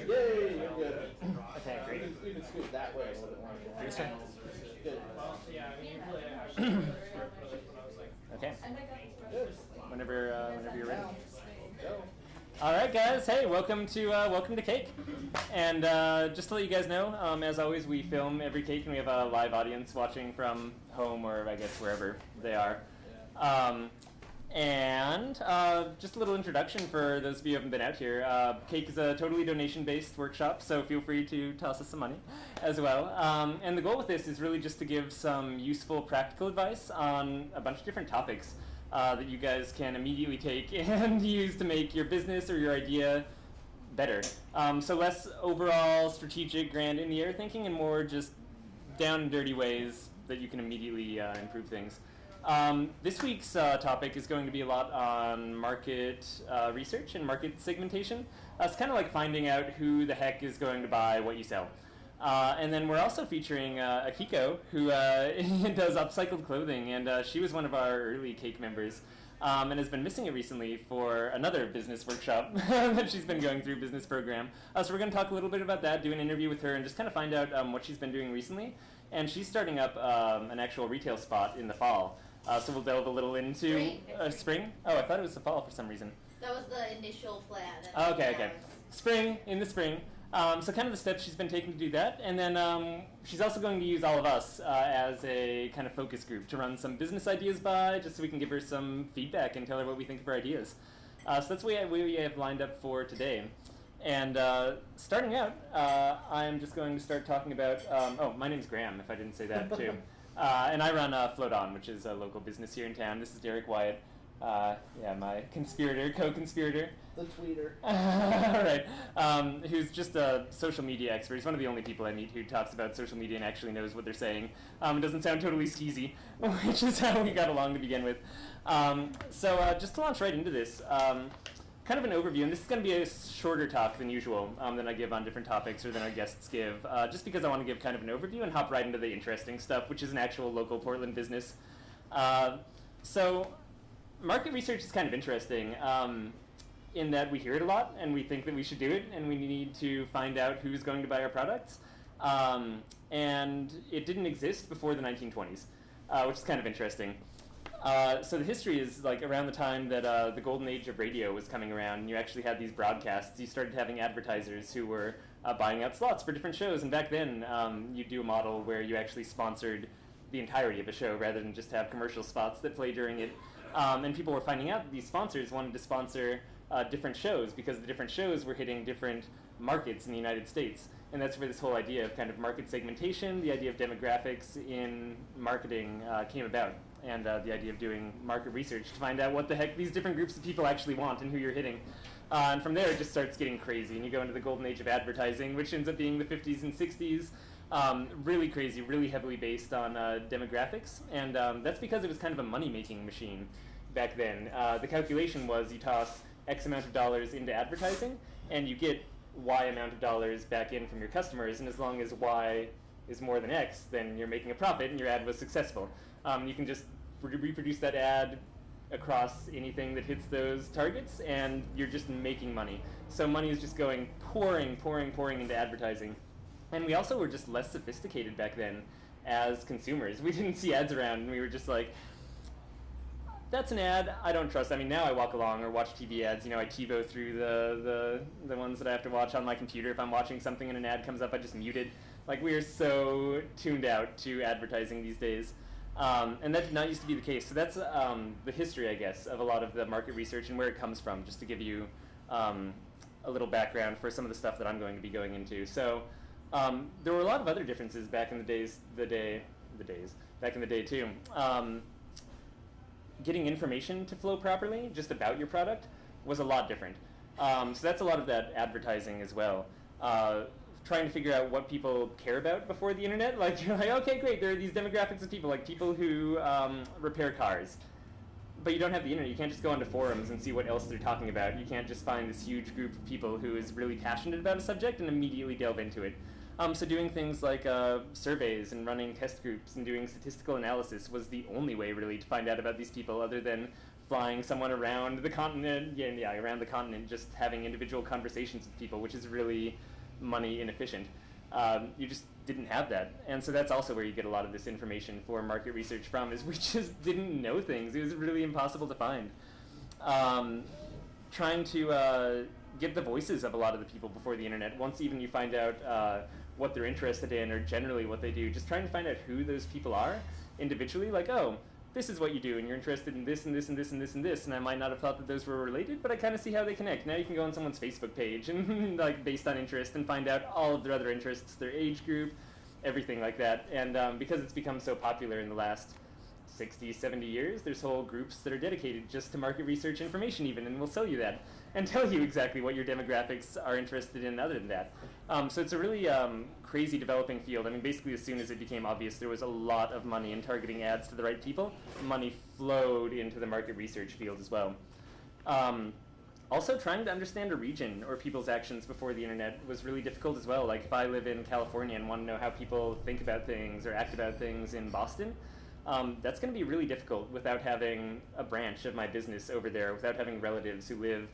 Yay, you're good. Okay, great. You can scoot that way a little bit more. Yes, sir. Good. Okay. Good. Whenever you're ready. Go. All right, guys. Hey, welcome to Cake. And just to let you guys know, as always, we film every Cake, and we have a live audience watching from home or I guess wherever they are. And just a little introduction for those of you who haven't been out here. Cake is a totally donation-based workshop, so feel free to toss us some money as well. And the goal with this is really just to give some useful practical advice on a bunch of different topics that you guys can immediately take and use to make your business or your idea better. So less overall strategic, grand, in-the-air thinking, and more just down and dirty ways that you can immediately improve things. This week's topic is going to be a lot on market research and market segmentation. It's kind of like finding out who the heck is going to buy what you sell. And then we're also featuring Akiko, who does upcycled clothing, and she was one of our early Cake members and has been missing it recently for another business workshop that she's been going through, business program. So we're going to talk a little bit about that, do an interview with her, and just kind of find out what she's been doing recently. And she's starting up an actual retail spot in the fall. So we'll delve a little into spring. Oh, I thought it was the fall for some reason. That was the initial plan. Okay. Spring, in the spring. So kind of the steps she's been taking to do that. And then she's also going to use all of us as a kind of focus group to run some business ideas by, just so we can give her some feedback and tell her what we think of her ideas. So that's what we have lined up for today. And starting out, I'm just going to start talking about, my name's Graham, if I didn't say that too. And I run Float On, which is a local business here in town. This is Derek Wyatt, my co-conspirator. The tweeter. All right. Who's just a social media expert. He's one of the only people I meet who talks about social media and actually knows what they're saying. It doesn't sound totally skeezy, which is how we got along to begin with. So just to launch right into this, kind of an overview, and this is going to be a shorter talk than usual than I give on different topics or than our guests give, just because I want to give kind of an overview and hop right into the interesting stuff, which is an actual local Portland business. So market research is kind of interesting in that we hear it a lot, and we think that we should do it, and we need to find out who's going to buy our products. And it didn't exist before the 1920s, which is kind of interesting. So the history is like around the time that the golden age of radio was coming around, and you actually had these broadcasts. You started having advertisers who were buying out slots for different shows, and back then you'd do a model where you actually sponsored the entirety of a show rather than just have commercial spots that play during it. And people were finding out that these sponsors wanted to sponsor different shows because the different shows were hitting different markets in the United States. And that's where this whole idea of kind of market segmentation, the idea of demographics in marketing came about. And the idea of doing market research to find out what the heck these different groups of people actually want and who you're hitting. And from there, it just starts getting crazy. And you go into the golden age of advertising, which ends up being the 50s and 60s. Really crazy, really heavily based on demographics. And that's because it was kind of a money-making machine back then. The calculation was you toss X amount of dollars into advertising, and you get Y amount of dollars back in from your customers. And as long as Y is more than X, then you're making a profit and your ad was successful. You can just reproduce that ad across anything that hits those targets, and you're just making money. So money is just going pouring into advertising. And we also were just less sophisticated back then as consumers. We didn't see ads around, and we were just like, that's an ad I don't trust. I mean, now I walk along or watch TV ads. I TiVo through the ones that I have to watch on my computer. If I'm watching something and an ad comes up, I just mute it. Like, we are so tuned out to advertising these days. And that did not used to be the case. So that's the history, I guess, of a lot of the market research and where it comes from, just to give you a little background for some of the stuff that I'm going to be going into. So there were a lot of other differences back in back in the day too. Getting information to flow properly, just about your product, was a lot different. So that's a lot of that advertising as well. Trying to figure out what people care about before the internet. Like, you're like, okay, great, there are these demographics of people, like people who repair cars. But you don't have the internet. You can't just go onto forums and see what else they're talking about. You can't just find this huge group of people who is really passionate about a subject and immediately delve into it. So doing things like surveys and running test groups and doing statistical analysis was the only way, really, to find out about these people, other than flying someone around the continent, around the continent, just having individual conversations with people, which is really money inefficient. You just didn't have that. And so that's also where you get a lot of this information for market research from, is we just didn't know things. It was really impossible to find. Trying to get the voices of a lot of the people before the internet, once even you find out what they're interested in or generally what they do, just trying to find out who those people are individually, like, oh, this is what you do, and you're interested in this and this and this and this and this, and I might not have thought that those were related, but I kind of see how they connect. Now you can go on someone's Facebook page and like based on interest and find out all of their other interests, their age group, everything like that. And because it's become so popular in the last 60, 70 years, there's whole groups that are dedicated just to market research information even, and will sell you that and tell you exactly what your demographics are interested in other than that. So it's a really crazy developing field. I mean, basically as soon as it became obvious there was a lot of money in targeting ads to the right people, money flowed into the market research field as well. Also, trying to understand a region or people's actions before the internet was really difficult as well. Like if I live in California and want to know how people think about things or act about things in Boston, that's going to be really difficult without having a branch of my business over there, without having relatives who live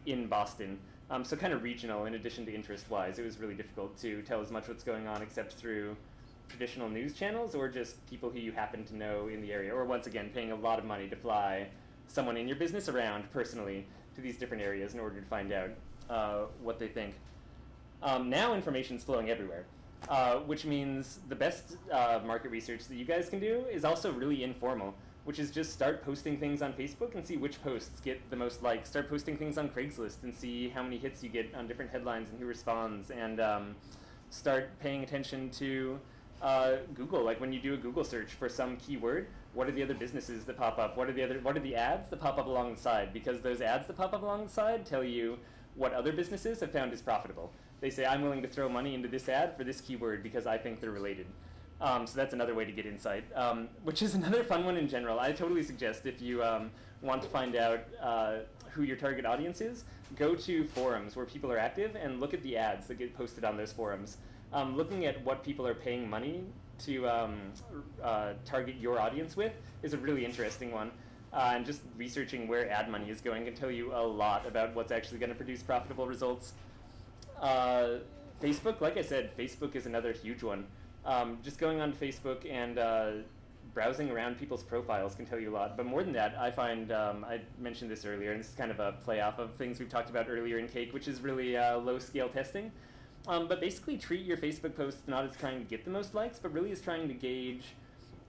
in Boston. So kind of regional in addition to interest-wise. It was really difficult to tell as much what's going on except through traditional news channels or just people who you happen to know in the area, or once again, paying a lot of money to fly someone in your business around personally to these different areas in order to find out what they think. Now information's flowing everywhere. Which means the best market research that you guys can do is also really informal, which is just start posting things on Facebook and see which posts get the most likes. Start posting things on Craigslist and see how many hits you get on different headlines and who responds. And start paying attention to Google. Like when you do a Google search for some keyword, what are the other businesses that pop up? What are the ads that pop up along the side? Because those ads that pop up along the side tell you what other businesses have found is profitable. They say, I'm willing to throw money into this ad for this keyword because I think they're related. So that's another way to get insight, which is another fun one in general. I totally suggest if you want to find out who your target audience is, go to forums where people are active and look at the ads that get posted on those forums. Looking at what people are paying money to target your audience with is a really interesting one. And just researching where ad money is going can tell you a lot about what's actually going to produce profitable results. Facebook, like I said, Facebook is another huge one. Just going on Facebook and browsing around people's profiles can tell you a lot. But more than that, I find, I mentioned this earlier, and this is kind of a play off of things we've talked about earlier in Cake, which is really low-scale testing. But basically treat your Facebook posts not as trying to get the most likes, but really as trying to gauge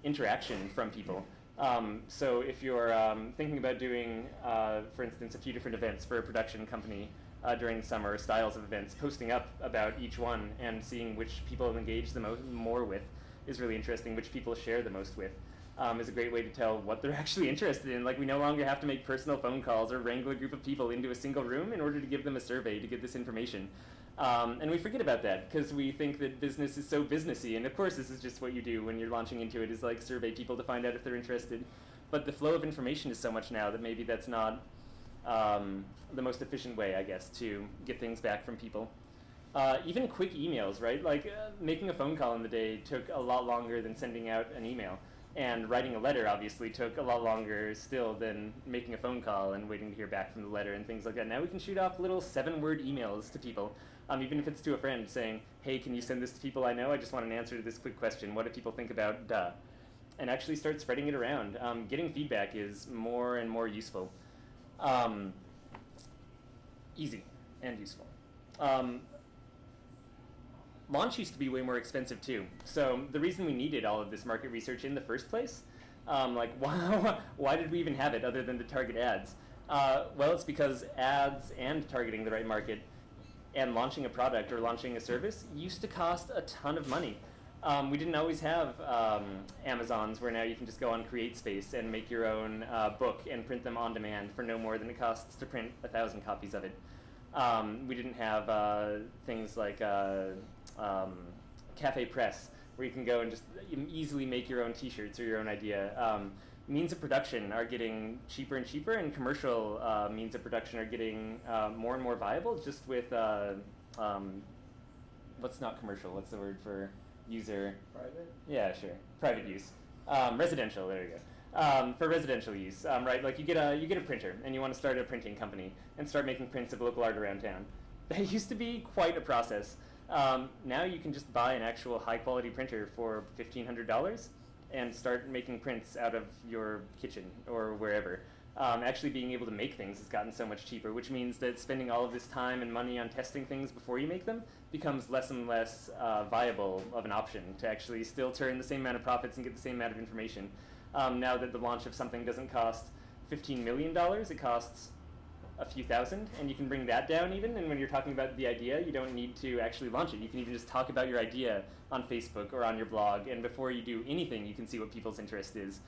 interaction from people. So if you're thinking about doing, for instance, a few different events for a production company during the summer, styles of events, posting up about each one and seeing which people engage the more with is really interesting, which people share the most with is a great way to tell what they're actually interested in. Like we no longer have to make personal phone calls or wrangle a group of people into a single room in order to give them a survey to get this information. And we forget about that because we think that business is so businessy, and of course this is just what you do when you're launching into it, is like survey people to find out if they're interested. But the flow of information is so much now that maybe that's not the most efficient way, I guess, to get things back from people. Even quick emails, right? Like making a phone call in the day took a lot longer than sending out an email. And writing a letter obviously took a lot longer still than making a phone call and waiting to hear back from the letter and things like that. Now we can shoot off little 7-word emails to people, even if it's to a friend saying, hey, can you send this to people I know? I just want an answer to this quick question. What do people think about duh? And actually start spreading it around. Getting feedback is more and more useful. Easy and useful. Launch used to be way more expensive too. So the reason we needed all of this market research in the first place, why did we even have it other than to target ads? Well, it's because ads and targeting the right market and launching a product or launching a service used to cost a ton of money. We didn't always have Amazons where now you can just go on CreateSpace and make your own book and print them on demand for no more than it costs to print 1,000 copies of it. We didn't have things like Cafe Press, where you can go and just easily make your own t-shirts or your own idea. Means of production are getting cheaper and cheaper, and commercial means of production are getting more and more viable, just with, what's not commercial, what's the word for user? Private? Yeah, sure. Private use. Residential, there you go. For residential use, right? Like you get a printer and you want to start a printing company and start making prints of local art around town. That used to be quite a process. Now you can just buy an actual high-quality printer for $1,500 and start making prints out of your kitchen or wherever. Actually being able to make things has gotten so much cheaper, which means that spending all of this time and money on testing things before you make them becomes less and less viable of an option to actually still turn the same amount of profits and get the same amount of information. Now that the launch of something doesn't cost $15 million, it costs a few thousand, and you can bring that down even, and when you're talking about the idea, you don't need to actually launch it. You can even just talk about your idea on Facebook or on your blog, and before you do anything, you can see what people's interest is.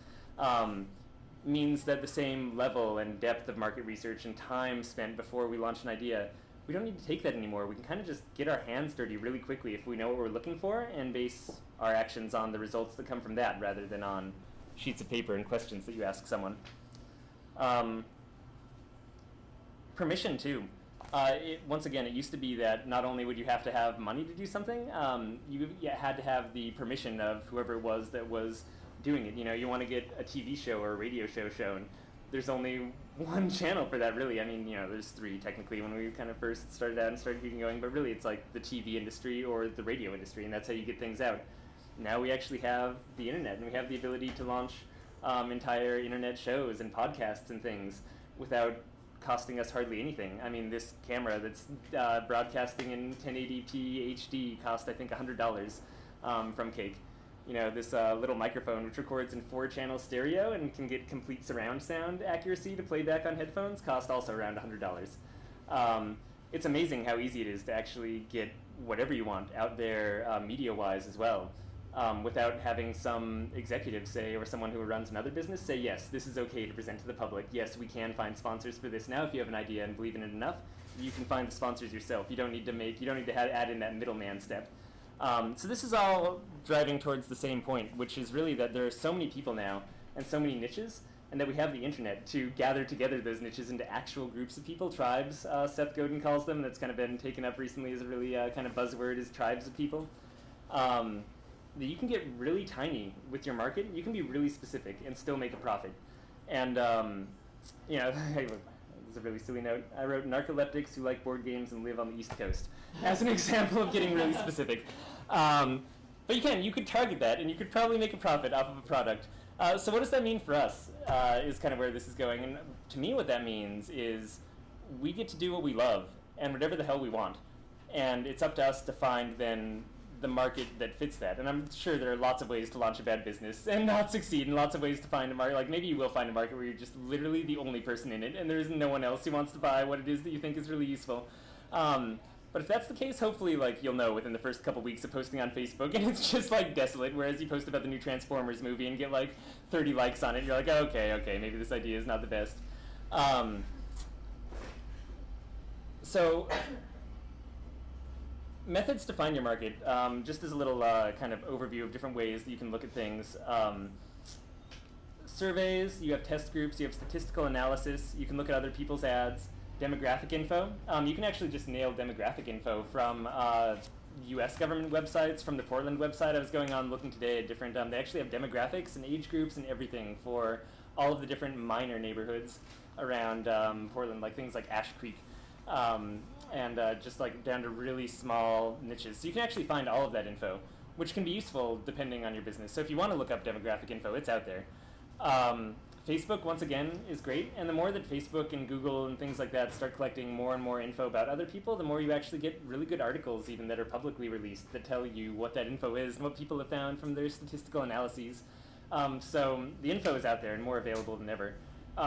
Means that the same level and depth of market research and time spent before we launch an idea, we don't need to take that anymore. We can kind of just get our hands dirty really quickly if we know what we're looking for and base our actions on the results that come from that rather than on sheets of paper and questions that you ask someone. Permission too. Once again, it used to be that not only would you have to have money to do something, you had to have the permission of whoever it was that was doing it. You know, you want to get a TV show or a radio show shown. There's only one channel for that, really. I mean, you know, there's three technically when we kind of first started out and started getting going, but really it's like the TV industry or the radio industry, and that's how you get things out. Now we actually have the internet, and we have the ability to launch entire internet shows and podcasts and things without costing us hardly anything. I mean, this camera that's broadcasting in 1080p HD cost, I think, $100 from Cake. You know, this little microphone which records in 4-channel stereo and can get complete surround sound accuracy to play back on headphones cost also around $100. It's amazing how easy it is to actually get whatever you want out there media-wise as well. Without having some executive say, or someone who runs another business say, yes, this is okay to present to the public. Yes, we can find sponsors for this now. If you have an idea and believe in it enough, you can find the sponsors yourself. You don't need to add in that middleman step. So this is all driving towards the same point, which is really that there are so many people now and so many niches, and that we have the internet to gather together those niches into actual groups of people, tribes, Seth Godin calls them. That's kind of been taken up recently as a really kind of buzzword, is tribes of people. That you can get really tiny with your market. You can be really specific and still make a profit. And, you know, this is a really silly note. I wrote narcoleptics who like board games and live on the East Coast as an example of getting really specific. But you could target that, and you could probably make a profit off of a product. So what does that mean for us, is kind of where this is going. And to me, what that means is we get to do what we love and whatever the hell we want. And it's up to us to find then the market that fits that. And I'm sure there are lots of ways to launch a bad business and not succeed, and lots of ways to find a market. Like maybe you will find a market where you're just literally the only person in it and there is no one else who wants to buy what it is that you think is really useful. But if that's the case, hopefully like you'll know within the first couple weeks of posting on Facebook, and it's just like desolate, whereas you post about the new Transformers movie and get like 30 likes on it, and you're like, okay, maybe this idea is not the best. So methods to find your market, just as a little kind of overview of different ways that you can look at things. Surveys, you have test groups, you have statistical analysis, you can look at other people's ads, demographic info. You can actually just nail demographic info from US government websites, from the Portland website. I was going on looking today at different, they actually have demographics and age groups and everything for all of the different minor neighborhoods around Portland, like things like Ash Creek. And just like down to really small niches. So you can actually find all of that info, which can be useful depending on your business. So if you want to look up demographic info, it's out there. Facebook, once again, is great, and the more that Facebook and Google and things like that start collecting more and more info about other people, the more you actually get really good articles even that are publicly released that tell you what that info is and what people have found from their statistical analyses. So the info is out there and more available than ever.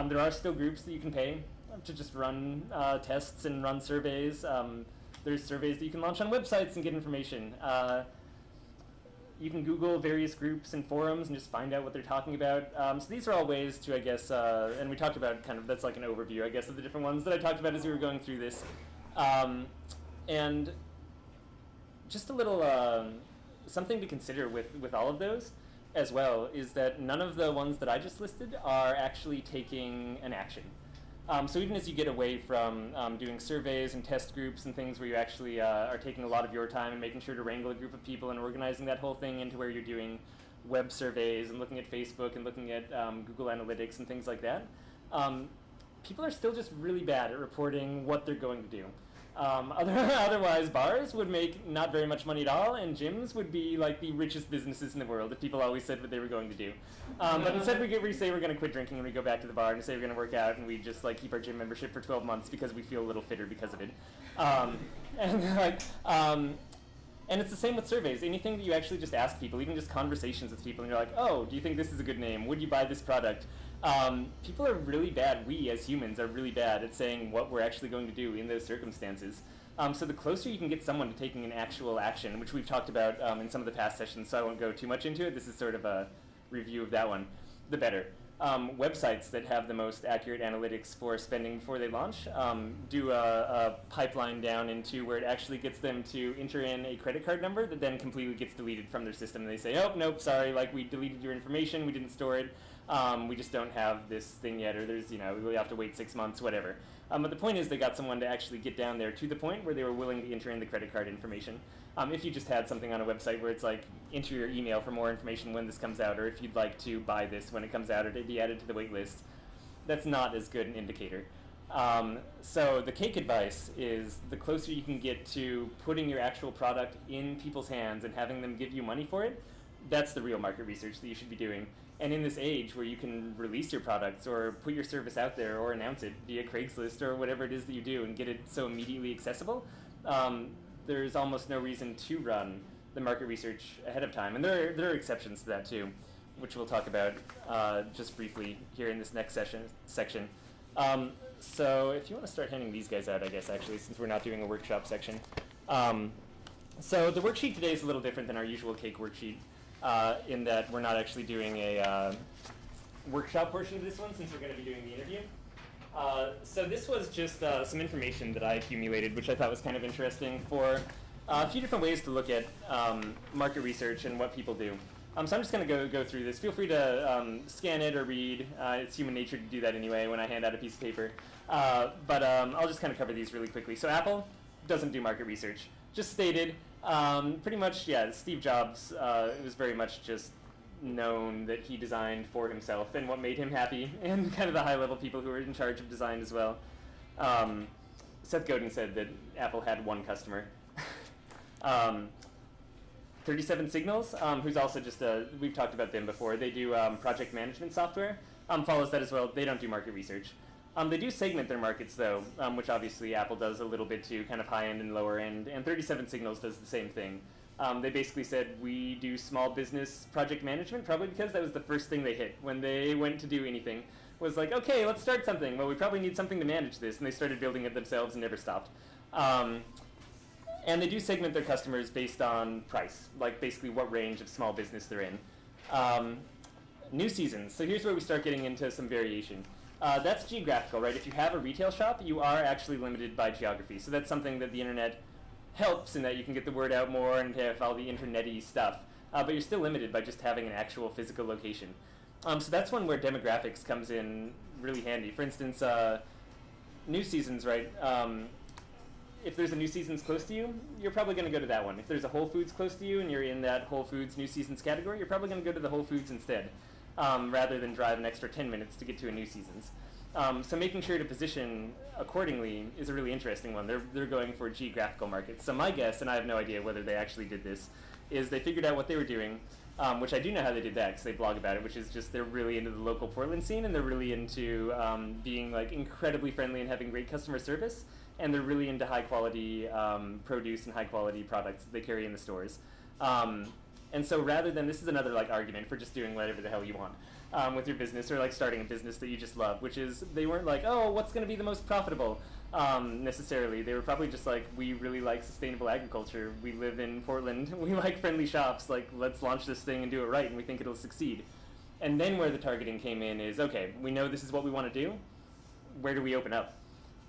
There are still groups that you can pay to just run tests and run surveys. There's surveys that you can launch on websites and get information. You can Google various groups and forums and just find out what they're talking about. So these are all ways to, I guess, and we talked about kind of, that's like an overview, I guess, of the different ones that I talked about as we were going through this. And just a little something to consider with all of those as well is that none of the ones that I just listed are actually taking an action. So even as you get away from doing surveys and test groups and things where you actually are taking a lot of your time and making sure to wrangle a group of people and organizing that whole thing into where you're doing web surveys and looking at Facebook and looking at Google Analytics and things like that, people are still just really bad at reporting what they're going to do. Otherwise, bars would make not very much money at all, and gyms would be like the richest businesses in the world if people always said what they were going to do. But instead, we say we're going to quit drinking and we go back to the bar and say we're going to work out and we just like keep our gym membership for 12 months because we feel a little fitter because of it. And like. And it's the same with surveys. Anything that you actually just ask people, even just conversations with people, and you're like, oh, do you think this is a good name? Would you buy this product? People are really bad, we as humans are really bad at saying what we're actually going to do in those circumstances. So the closer you can get someone to taking an actual action, which we've talked about in some of the past sessions, so I won't go too much into it. This is sort of a review of that one, the better. Websites that have the most accurate analytics for spending before they launch do a pipeline down into where it actually gets them to enter in a credit card number that then completely gets deleted from their system. And they say, oh, nope, sorry, like we deleted your information, we didn't store it, we just don't have this thing yet, or there's, we have to wait 6 months, whatever. But the point is they got someone to actually get down there to the point where they were willing to enter in the credit card information. If you just had something on a website where it's like, enter your email for more information when this comes out, or if you'd like to buy this when it comes out, or to be added to the wait list, that's not as good an indicator. So the cake advice is the closer you can get to putting your actual product in people's hands and having them give you money for it, that's the real market research that you should be doing. And in this age where you can release your products or put your service out there or announce it via Craigslist or whatever it is that you do and get it so immediately accessible, there's almost no reason to run the market research ahead of time. And there are exceptions to that too, which we'll talk about just briefly here in this next section. So if you want to start handing these guys out, I guess, actually, since we're not doing a workshop section. So the worksheet today is a little different than our usual cake worksheet in that we're not actually doing a workshop portion of this one since we're going to be doing the interview. So this was just some information that I accumulated, which I thought was kind of interesting for a few different ways to look at market research and what people do. So I'm just going to go through this. Feel free to scan it or read. It's human nature to do that anyway when I hand out a piece of paper. But I'll just kind of cover these really quickly. So Apple doesn't do market research. Just stated, pretty much, yeah, Steve Jobs, it was very much just known that he designed for himself and what made him happy, and kind of the high-level people who were in charge of design as well. Seth Godin said that Apple had one customer. 37 Signals, who's also just we've talked about them before. They do project management software, follows that as well. They don't do market research. They do segment their markets though, which obviously Apple does a little bit too, kind of high end and lower end, and 37 Signals does the same thing. They basically said, we do small business project management, probably because that was the first thing they hit when they went to do anything. Was like, okay, let's start something. Well, we probably need something to manage this, and they started building it themselves and never stopped. And they do segment their customers based on price, like basically what range of small business they're in. New seasons. So here's where we start getting into some variation. That's geographical, right? If you have a retail shop, you are actually limited by geography. So that's something that the internet helps in that you can get the word out more and have all the internet-y stuff. But you're still limited by just having an actual physical location. So that's one where demographics comes in really handy. For instance, new seasons, right? If there's a New Seasons close to you, you're probably going to go to that one. If there's a Whole Foods close to you and you're in that Whole Foods New Seasons category, you're probably going to go to the Whole Foods instead, rather than drive an extra 10 minutes to get to a New Seasons. So making sure to position accordingly is a really interesting one. They're going for geographical markets. So my guess, and I have no idea whether they actually did this, is they figured out what they were doing, which I do know how they did that because they blog about it, which is just they're really into the local Portland scene and they're really into being like incredibly friendly and having great customer service. And they're really into high-quality produce and high-quality products that they carry in the stores. And so rather than, this is another like argument for just doing whatever the hell you want with your business, or like starting a business that you just love, which is they weren't like, oh, what's going to be the most profitable necessarily. They were probably just like, we really like sustainable agriculture. We live in Portland. We like friendly shops. Like, let's launch this thing and do it right, and we think it'll succeed. And then where the targeting came in is, okay, we know this is what we want to do. Where do we open up?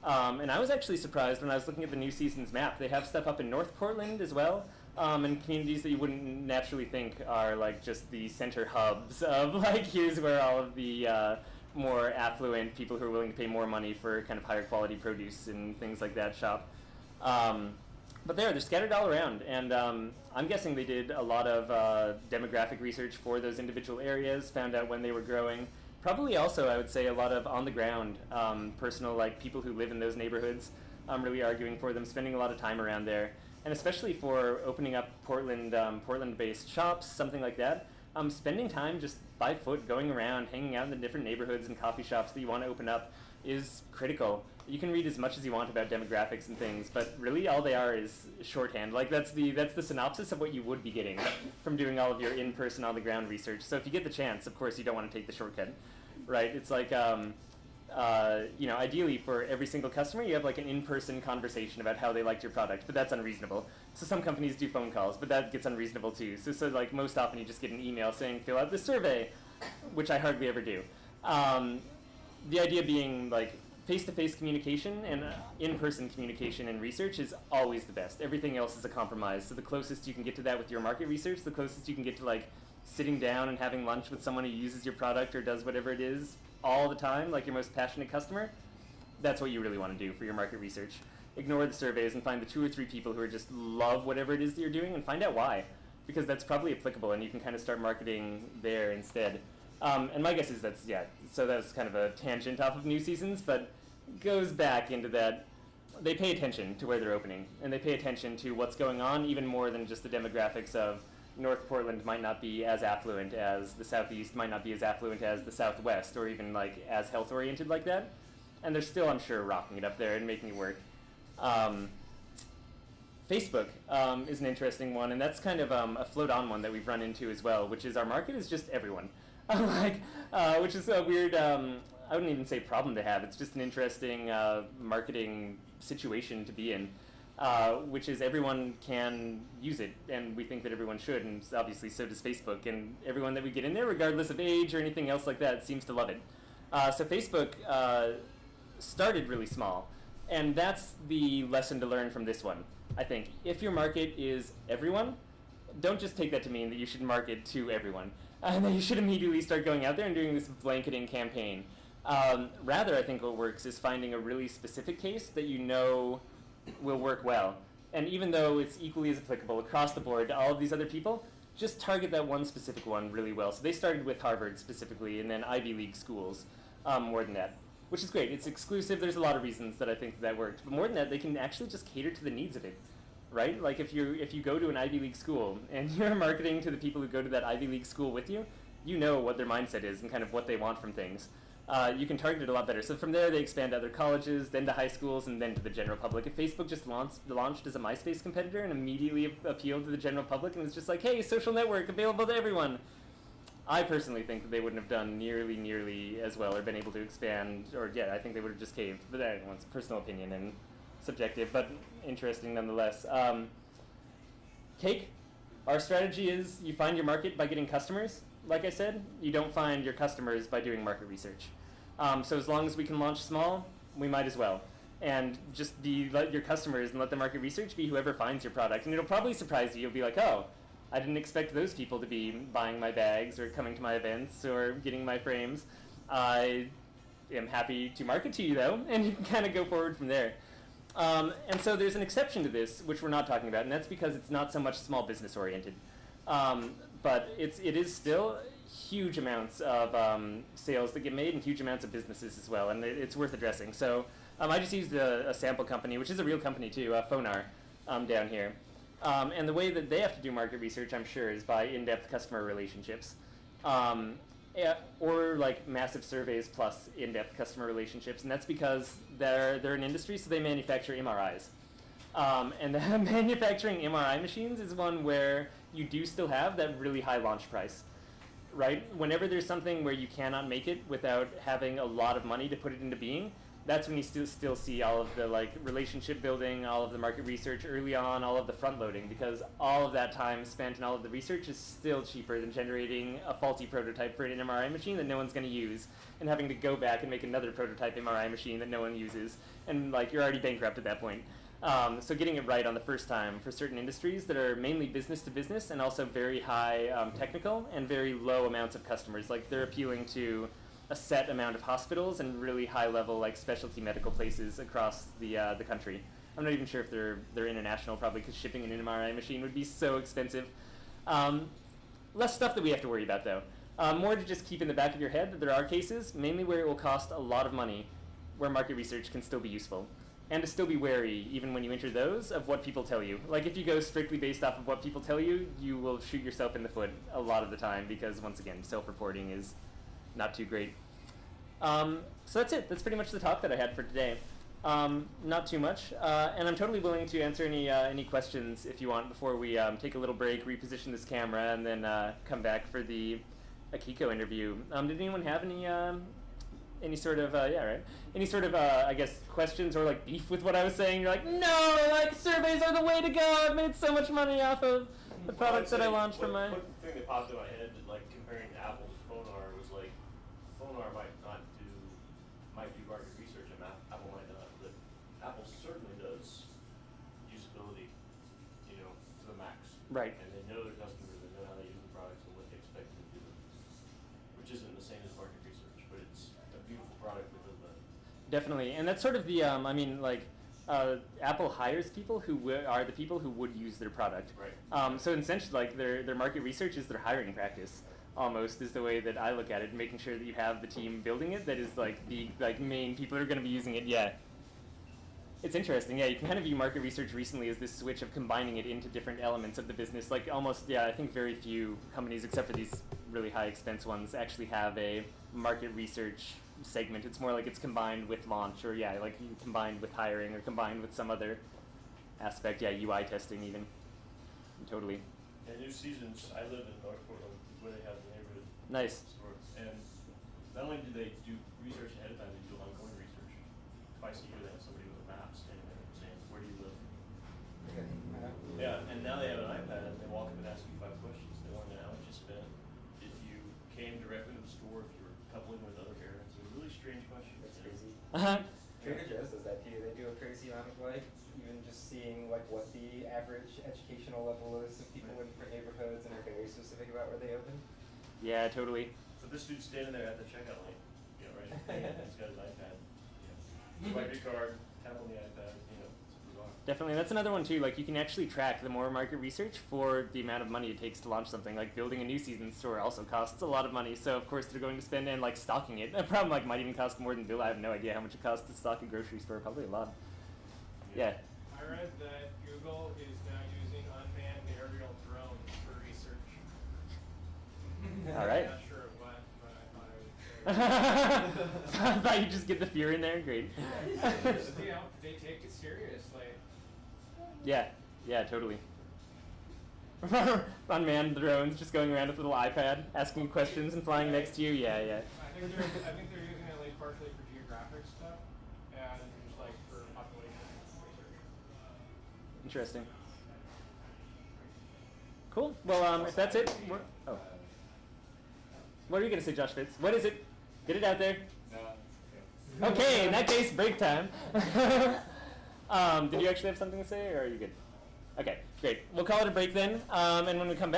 And I was actually surprised when I was looking at the New Seasons map. They have stuff up in North Portland as well, and communities that you wouldn't naturally think are like just the center hubs of like, here's where all of the more affluent people who are willing to pay more money for kind of higher quality produce and things like that shop. But they're scattered all around, and I'm guessing they did a lot of demographic research for those individual areas, found out when they were growing. Probably also, I would say, a lot of on-the-ground personal, like people who live in those neighborhoods. really arguing for them, spending a lot of time around there, and especially for opening up Portland-based shops, something like that. Spending time just by foot, going around, hanging out in the different neighborhoods and coffee shops that you want to open up is critical. You can read as much as you want about demographics and things, but really all they are is shorthand. Like that's the synopsis of what you would be getting from doing all of your in-person, on-the-ground research. So if you get the chance, of course, you don't want to take the shortcut, right? It's like, ideally for every single customer, you have like an in-person conversation about how they liked your product, but that's unreasonable. So some companies do phone calls, but that gets unreasonable too. So like most often you just get an email saying, fill out this survey, which I hardly ever do. The idea being like face-to-face communication and in-person communication and research is always the best. Everything else is a compromise. So the closest you can get to that with your market research, the closest you can get to like sitting down and having lunch with someone who uses your product or does whatever it is all the time, like your most passionate customer, that's what you really want to do for your market research. Ignore the surveys and find the 2 or 3 people who just love whatever it is that you're doing and find out why, because that's probably applicable and you can kind of start marketing there instead. And my guess is so that's kind of a tangent off of New Seasons, but goes back into that they pay attention to where they're opening, and they pay attention to what's going on even more than just the demographics of North Portland might not be as affluent as the Southeast, might not be as affluent as the Southwest, or even like as health-oriented like that. And they're still, I'm sure, rocking it up there and making it work. Facebook is an interesting one, and that's kind of a float-on one that we've run into as well, which is our market is just everyone. Which is a weird, I wouldn't even say problem to have. It's just an interesting marketing situation to be in, which is everyone can use it, and we think that everyone should, and obviously so does Facebook. And everyone that we get in there, regardless of age or anything else like that, seems to love it. So Facebook started really small, and that's the lesson to learn from this one. I think if your market is everyone, don't just take that to mean that you should market to everyone. And that you should immediately start going out there and doing this blanketing campaign. Rather, I think what works is finding a really specific case that you know will work well. And even though it's equally as applicable across the board to all of these other people, just target that one specific one really well. So they started with Harvard specifically, and then Ivy League schools more than that, which is great. It's exclusive. There's a lot of reasons that I think that worked. But more than that, they can actually just cater to the needs of it. Right? Like if you go to an Ivy League school and you're marketing to the people who go to that Ivy League school with you, you know what their mindset is and kind of what they want from things. You can target it a lot better. So from there, they expand to other colleges, then to high schools, and then to the general public. If Facebook just launched as a MySpace competitor and immediately appealed to the general public and was just like, hey, social network available to everyone, I personally think that they wouldn't have done nearly as well or been able to expand, or I think they would have just caved. But that's personal opinion and subjective, but interesting nonetheless. Cake, our strategy is you find your market by getting customers. Like I said, you don't find your customers by doing market research. So as long as we can launch small, we might as well. And just let your customers and let the market research be whoever finds your product. And it'll probably surprise you. You'll be like, oh, I didn't expect those people to be buying my bags or coming to my events or getting my frames. I am happy to market to you, though, and you can kind of go forward from there. And so there's an exception to this, which we're not talking about, and that's because it's not so much small business oriented. But it is still huge amounts of sales that get made and huge amounts of businesses as well, and it's worth addressing. So I just used a sample company, which is a real company too, Phonar, down here. And the way that they have to do market research, I'm sure, is by in-depth customer relationships. Or like massive surveys plus in-depth customer relationships, and that's because they're an industry, so they manufacture MRIs. And the manufacturing MRI machines is one where you do still have that really high launch price, right? Whenever there's something where you cannot make it without having a lot of money to put it into being, that's when you still see all of the like relationship building, all of the market research early on, all of the front loading, because all of that time spent and all of the research is still cheaper than generating a faulty prototype for an MRI machine that no one's going to use, and having to go back and make another prototype MRI machine that no one uses, and like you're already bankrupt at that point. So getting it right on the first time for certain industries that are mainly business to business and also very high technical and very low amounts of customers, like they're appealing to a set amount of hospitals and really high-level like specialty medical places across the country. I'm not even sure if they're international, probably because shipping an MRI machine would be so expensive. Less stuff that we have to worry about though. More to just keep in the back of your head that there are cases, mainly where it will cost a lot of money, where market research can still be useful. and to still be wary, even when you enter those, of what people tell you. Like, if you go strictly based off of what people tell you, you will shoot yourself in the foot a lot of the time, because, once again, self-reporting is not too great. So that's it. That's pretty much the talk that I had for today. Not too much, and I'm totally willing to answer any questions if you want before we take a little break, reposition this camera, and then come back for the Akiko interview. Did anyone have any sort of any sort of I guess questions or like beef with what I was saying? You're like, no, like surveys are the way to go. I've made so much money off of the products that I launched from my. One thing that popped in my head, like comparing Apple to Phonar, was like Phonar might do market research and Apple might not, but Apple certainly does usability, to the max. Right. And they know their customers, they know how they use the products and what they expect them to do, which isn't the same as market research, but it's a beautiful product that does that. Definitely, and that's sort of the Apple hires people who are the people who would use their product. Right. So essentially, like their market research is their hiring practice. Almost is the way that I look at it, making sure that you have the team building it that is like the main people who are going to be using it. Yeah. It's interesting. Yeah, you can kind of view market research recently as this switch of combining it into different elements of the business. Like almost, I think very few companies, except for these really high expense ones, actually have a market research segment. It's more like it's combined with launch, or like combined with hiring, or combined with some other aspect. Yeah, UI testing even. Totally. And New Seasons, I live in North Portland, where they have the neighborhood Nice. store. And not only do they do research ahead of time, they do ongoing research. Twice a year they have somebody with a map standing there saying, where do you live? Yeah, and now they have an iPad and they walk up and ask you 5 questions. They want to know how much you spent, if you came directly to the store, if you were coupling with other parents. They're really strange questions. That's crazy. Uh-huh. Trader Joe's does that too. They do a crazy amount of even just seeing what the average educational level is of people in different neighborhoods, and are very specific about where they open. Yeah, totally. So this dude's standing there at the checkout lane, right? And he's got his iPad. Swipe your card, tap on the iPad, it's bizarre. Definitely, that's another one too. Like you can actually track the more market research for the amount of money it takes to launch something. Like building a New Season store also costs a lot of money, so of course they're going to spend, and like stocking it. A problem might even cost more than I have no idea how much it costs to stock a grocery store. Probably a lot. Yeah. I read that Google is now using unmanned aerial drones for research. All right. I'm not sure of what, but I thought I would share. I thought you just get the fear in there. Great. They take it seriously. Yeah, totally. Unmanned drones just going around with a little iPad, asking you questions and flying next to you. Yeah. I think they're using it like partially for geographic stuff and just like for population research. Interesting. Cool. Well, if that's it, oh. What are you gonna say, Josh Fitz? What is it? Get it out there. No. Okay, in that case, break time. Did you actually have something to say, or are you good? Okay, great. We'll call it a break then, and when we come back.